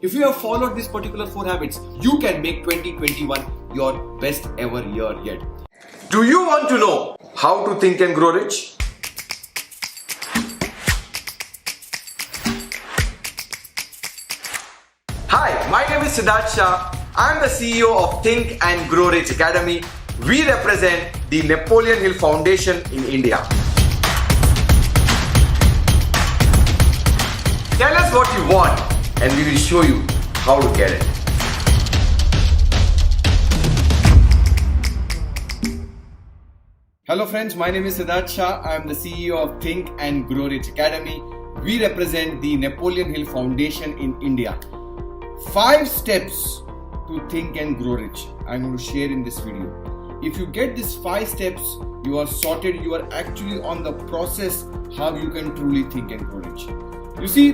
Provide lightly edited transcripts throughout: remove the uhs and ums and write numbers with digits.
If you have followed these particular 4 habits, you can make 2021 your best ever year yet. Do you want to know how to think and grow rich? Hi, my name is Siddharth Shah. I am the CEO of Think and Grow Rich Academy. We represent the Napoleon Hill Foundation in India. Tell us what you want and we will show you how to get it. Hello friends, my name is Siddharth Shah. I am the CEO of Think and Grow Rich Academy. We represent the Napoleon Hill Foundation in India. 5 steps to think and grow rich I'm going to share in this video. If you get these 5 steps, you are sorted. You are actually on the process how you can truly think and grow rich. You see,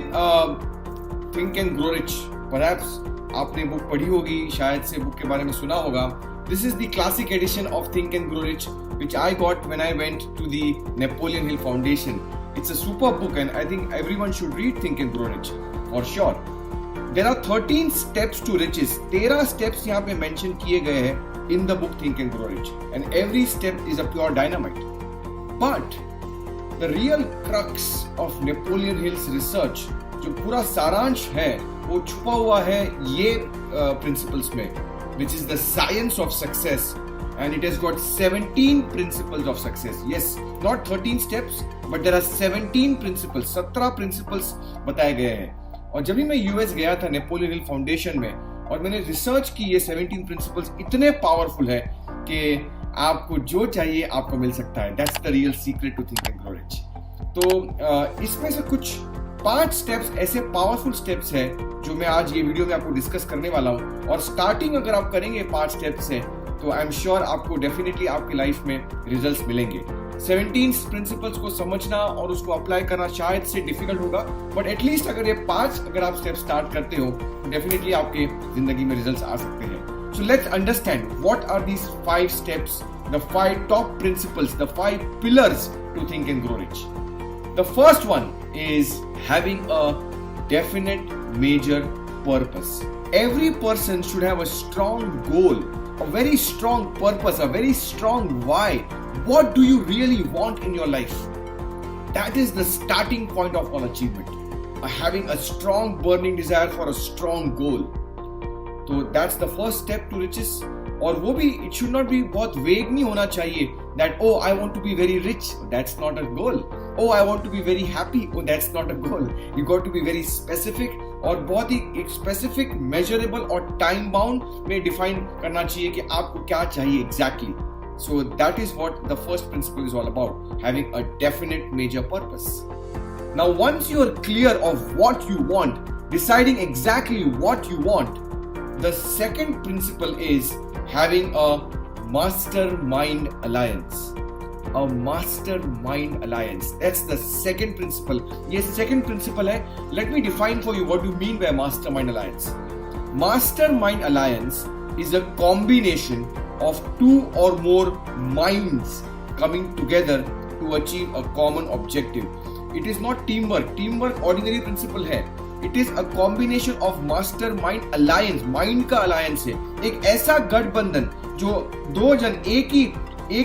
Think and Grow Rich, perhaps आपने book पढ़ी होगी, शायद से book के बारे में सुना होगा. This is the classic edition of Think and Grow Rich, which I got when I went to the Napoleon Hill Foundation. It's a super book and I think everyone should read Think and Grow Rich for sure. There are 13 steps to riches. 13 steps यहाँ पे mention किए गए हैं in the book Think and Grow Rich, and every step is a pure dynamite. But the real crux of Napoleon Hill's research, जो पूरा सारांश है, वो छुपा हुआ है ये principles में, which is the science of success, and it has got 17 principles of success. Yes, not 13 steps, but there are 17 principles. 17 principles बताए गए हैं. और जब भी मैं यूएस गया था नेपोलियन हिल फाउंडेशन में और मैंने रिसर्च की, ये 17 प्रिंसिपल्स इतने पावरफुल है कि आपको जो चाहिए आपको मिल सकता है. That's the real secret to think and grow rich. तो इसमें से कुछ 5 स्टेप्स ऐसे पावरफुल स्टेप्स हैं जो मैं आज ये वीडियो में आपको डिस्कस करने वाला हूँ. और स्टार्टिंग अगर आप करेंगे 5 स्टेप्स से तो आई एम श्योर आपको डेफिनेटली आपकी लाइफ में रिजल्ट्स मिलेंगे. 17 प्रिंसिपल्स को समझना और उसको अप्लाई करना शायद से डिफिकल्ट होगा, बट एटलीस्ट अगर ये 5 अगर आप स्टेप स्टार्ट करते हो तो डेफिनेटली आपके जिंदगी में रिजल्ट्स आ सकते हैं. So let's understand what are these 5 steps, the 5 top principles, the 5 pillars to think and grow rich. The first one is having a definite major purpose. Every person should have a strong goal, a very strong purpose, a very strong why. What do you really want in your life? That is the starting point of all achievement. Having a strong burning desire for a strong goal. So that's the first step to riches. और वो भी it should not be बहुत vague नहीं होना चाहिए that oh I want to be very rich. That's not a goal. Oh I want to be very happy. Oh that's not a goal. You got to be very specific और बहुत ही specific, measurable और time bound में define करना चाहिए कि आपको क्या चाहिए exactly. So that is what the first principle is all about, having a definite major purpose. Now once you are clear of what you want, deciding exactly what you want, the second principle is having a mastermind alliance. A mastermind alliance. That's the second principle. ये second principle है. Let me define for you what you mean by mastermind alliance. Mastermind alliance is a combination of 2 or more minds coming together to achieve a common objective. It is not teamwork. Teamwork ordinary principle है. It is a combination of mastermind alliance. Mind का alliance है. एक ऐसा गठबंधन जो 2 जन एक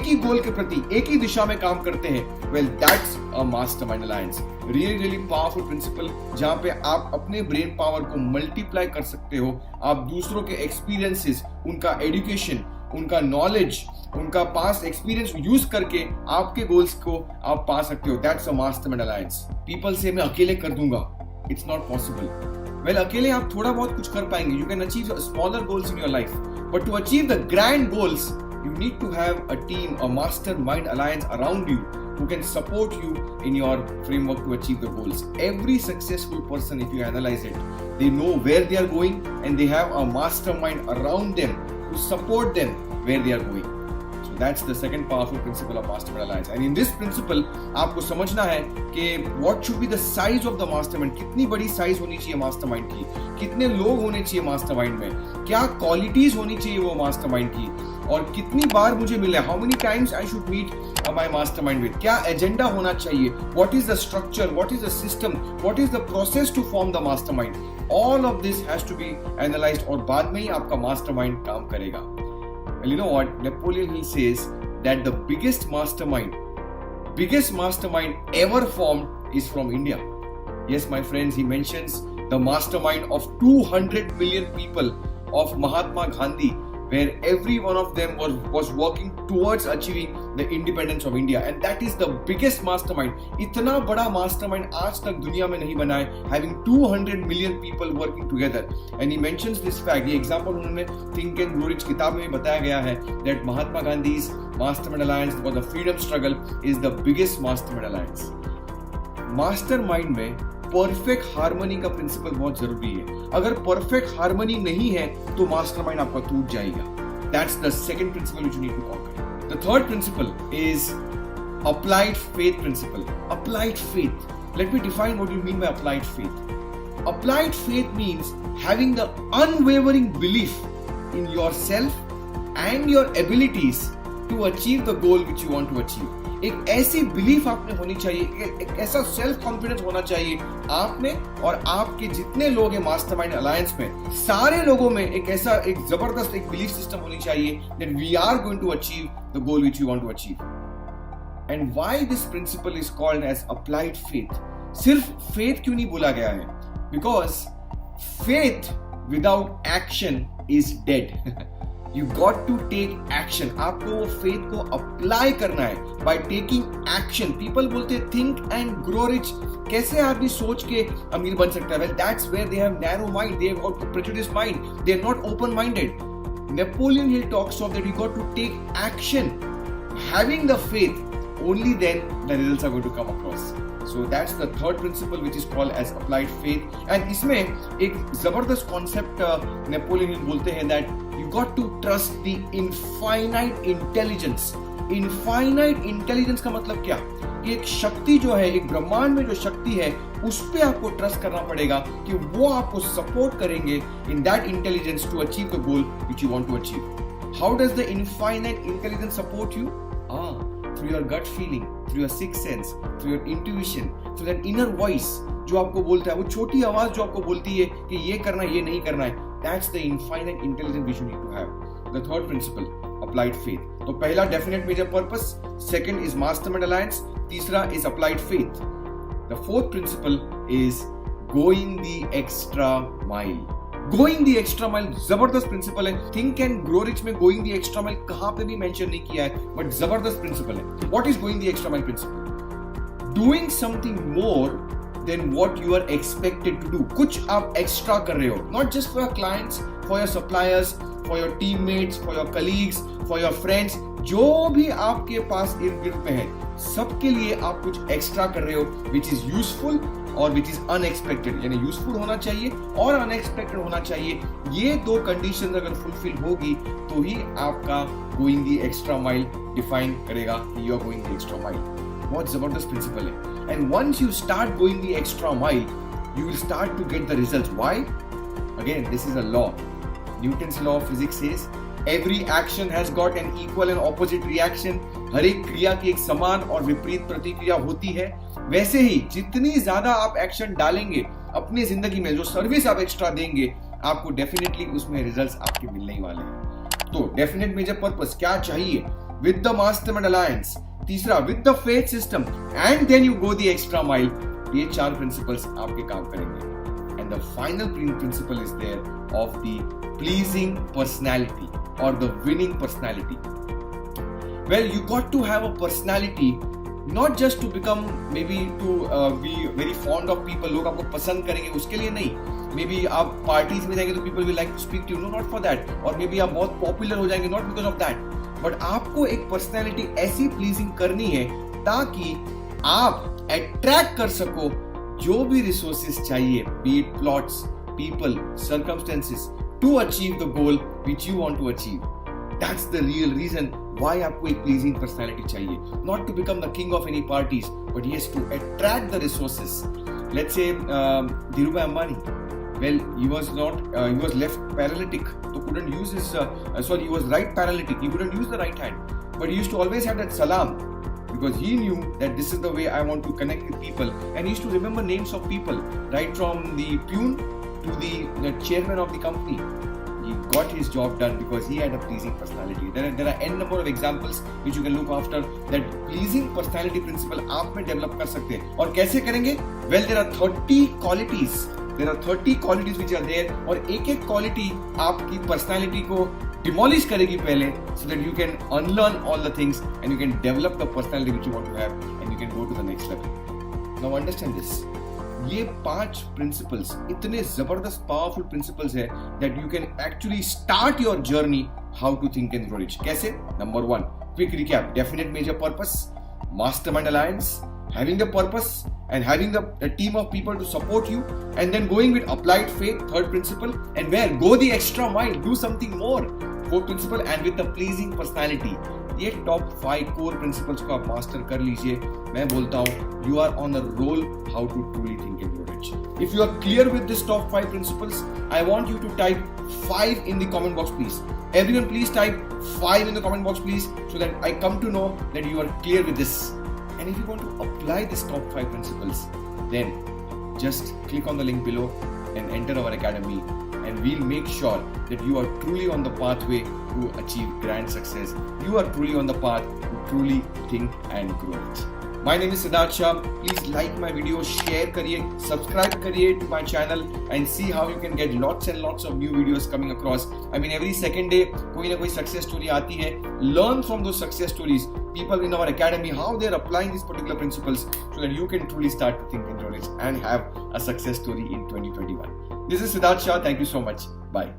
ही गोल के प्रति एक ही दिशा में काम करते हैं. Well that's a mastermind alliance. Really powerful principle जहां पे आप अपने ब्रेन पावर को मल्टीप्लाई कर सकते हो. आप दूसरों के एक्सपीरियंसेस, उनका एजुकेशन, उनका नॉलेज, उनका पास्ट एक्सपीरियंस यूज करके आपके गोल्स को आप पा सकते हो. That's a mastermind alliance. People से मैं अकेले कर दूंगा, इट्स नॉट पॉसिबल. वेल अकेले आप थोड़ा बहुत कुछ कर पाएंगे. You can achieve smaller goals in your life, but to achieve the grand goals you need to have a team, a mastermind alliance around you who can support you in your framework to achieve the goals. Every successful person, if you analyze it, they know where they are going and they have a mastermind around them to support them where they are going. So that's the second powerful principle of mastermind alliance. And in this principle, आपको समझना है कि what should be the size of the mastermind. कितनी बड़ी size होनी चाहिए mastermind की, कितने लोग होने चाहिए मास्टरमाइंड में, क्या क्वालिटीज होनी चाहिए वो मास्टरमाइंड की, और कितनी बार मुझे मिले, how many times I should meet my mastermind with, क्या एजेंडा होना चाहिए, what is the structure, what is the system, what is the process to form the mastermind, all of this has to be analysed और बाद में ही आपका mastermind काम करेगा. Well, you know what, Napoleon Hill says that the biggest mastermind ever formed is from India. Yes, my friends, he mentions the mastermind of 200 million people of Mahatma Gandhi, where every one of them was working towards achieving the independence of India, and that is the biggest mastermind. इतना बड़ा mastermind आज तक दुनिया में नहीं बना है, having 200 million people working together. And he mentions this fact. ये example उन्होंने Think and Grow Rich किताब में बताया गया है that Mahatma Gandhi's mastermind alliance for the freedom struggle is the biggest mastermind alliance. Mastermind में परफेक्ट हार्मनी का principal बहुत जरूरी है. अगर परफेक्ट हार्मनी नहीं है तो मास्टरमाइंड आपका टूट जाएगा. That's the second principle which you need to conquer. The third principle is applied faith principle. Applied faith, let me define what you mean by applied faith. Applied faith means having the unwavering belief in yourself and your abilities to achieve the goal which you want to achieve. एक ऐसी belief आप में होनी चाहिए, एक ऐसा self confidence होना चाहिए आप में और आपके जितने लोग हैं मास्टरमाइंड अलायंस में, सारे लोगों में एक ऐसा एक जबरदस्त एक बिलीफ सिस्टम होनी चाहिए that we are going to achieve the goal which we want to achieve. And why this principle is called as applied faith? सिर्फ faith क्यों नहीं बोला गया है? Because faith without action is dead. You got to take action. आपको वो faith को apply करना है by taking action. People बोलते हैं think and grow rich. कैसे आदमी सोच के अमीर बन सकता है? Well, that's where they have narrow mind. They have got prejudiced mind. They are not open-minded. Napoleon Hill talks of that you got to take action. Having the faith, only then the results are going to come across. So that's the third principle which is called as applied faith. And इसमें एक जबरदस्त concept Napoleon Hill बोलते हैं that you got to trust the infinite intelligence. Infinite intelligence का मतलब क्या? कि एक शक्ति जो है, एक ब्रह्मांड में जो शक्ति है, उस पे आपको ट्रस्ट करना पड़ेगा कि वो आपको सपोर्ट करेंगे in that intelligence to achieve the goal which you want to achieve. How does the infinite intelligence support you? Through your gut feeling, through your sixth sense, through your intuition, through that inner voice जो आपको बोलता है, वो छोटी आवाज जो आपको बोलती है कि ये करना है, ये नहीं करना है. That's the infinite intelligence which you need to have. The third principle, applied faith. तो पहला definite major purpose, second is mastermind alliance, तीसरा is applied faith. The fourth principle is going the extra mile. Going the extra mile जबरदस्त principle है. Think and grow rich में going the extra mile कहां पे भी mention नहीं किया है, बट जबरदस्त प्रिंसिपल है. What is going the extra mile principle? Doing something more than what you are expected to do. कुछ आप एक्स्ट्रा कर रहे हो, not just for your clients, for your suppliers, for your teammates, for your colleagues, for your friends, जो भी आपके पास इर्द गिर्द में है, सबके लिए आप कुछ एक्स्ट्रा कर रहे हो विच इज यूजफुल और विच इज अनएक्सपेक्टेड. यानी यूजफुल होना चाहिए और अनएक्सपेक्टेड होना चाहिए. ये दो कंडीशन अगर फुलफिल होगी तो ही आपका going the extra mile define करेगा कि you are going the extra mile. बहुत जबरदस्त प्रिंसिपल है. And once you start going the extra mile, you will start to get the results. Why? Again, this is a law. Newton's law of physics says every action has got an equal and opposite reaction. हर एक क्रिया की एक समान और विपरीत प्रतिक्रिया होती है. वैसे ही जितनी ज्यादा आप एक्शन डालेंगे अपनी जिंदगी में, जो सर्विस आप एक्स्ट्रा देंगे, आपको डेफिनेटली उसमें रिजल्ट्स आपके मिलने ही वाले हैं. तो डेफिनेट मेजर पर्पस क्या चाहिए? विद द मास्टरमाइंड अलायंस, तीसरा with the faith system, and then you go the extra mile. ये चार प्रिंसिपल्स आपके काम करेंगे. And the final principle is there of the pleasing personality or the winning personality. Well, you got to have a personality not just to become, maybe to be very fond of people. लोग आपको पसंद करेंगे उसके लिए नहीं. Maybe आप parties में जाएंगे तो people will like to speak to you. No, not for that. और maybe आप बहुत पॉपुलर हो जाएंगे not because of that. But आपको एक पर्सनैलिटी ऐसी प्लीजिंग करनी है ताकि आप अट्रैक्ट कर सको जो भी रिसोर्सेज चाहिए, be it plots, people, circumstances, to achieve the goal which you want to achieve. That's the real reason why आपको एक pleasing personality चाहिए. Not to become the king of any parties, but yes, to attract the resources. Let's say Dhirubhai Ambani, Well, he was left paralytic, so couldn't use his, he was right paralytic, he couldn't use the right hand. But he used to always have that salam, because he knew that this is the way I want to connect with people. And he used to remember names of people, right from the peon to the chairman of the company. He got his job done because he had a pleasing personality. There are n number of examples which you can look after. That pleasing personality principle आप में develop कर सकते हैं. और कैसे करेंगे? Well, there are 30 qualities. There are 30 qualities which are there. और एक quality आपकी personality को demolish करेगी पहले, so that you can unlearn all the things and you can develop the personality which you want to have and you can go to the next level. Now understand this. ये 5 principles इतने जबरदस्त powerful principles है that you can actually start your journey how to think and grow rich. कैसे? Number 1, quick recap. Definite major purpose, mastermind alliance, having the purpose and having a team of people to support you, and then going with applied faith, third principle, and where go the extra mile, do something more, fourth principle, and with a pleasing personality. ये top 5 core principles को आप master कर लीजिए. मैं बोलता हूँ you are on a roll how to truly think and grow rich. If you are clear with this top 5 principles, I want you to type 5 in the comment box, please. Everyone, please type 5 in the comment box, please, so that I come to know that you are clear with this. And if you want to apply these top 5 principles, then just click on the link below and enter our academy, and we'll make sure that you are truly on the pathway to achieve grand success. You are truly on the path to truly think and grow it. My name is Siddharth Shah. Please like my video, share करिए, subscribe करिए to my channel and see how you can get lots and lots of new videos coming across. I mean, every second day कोई ना कोई success story आती है. Learn from those success stories. People in our academy, how they are applying these particular principles so that you can truly start to think and grow rich and have a success story in 2021. This is Siddharth Shah. Thank you so much. Bye.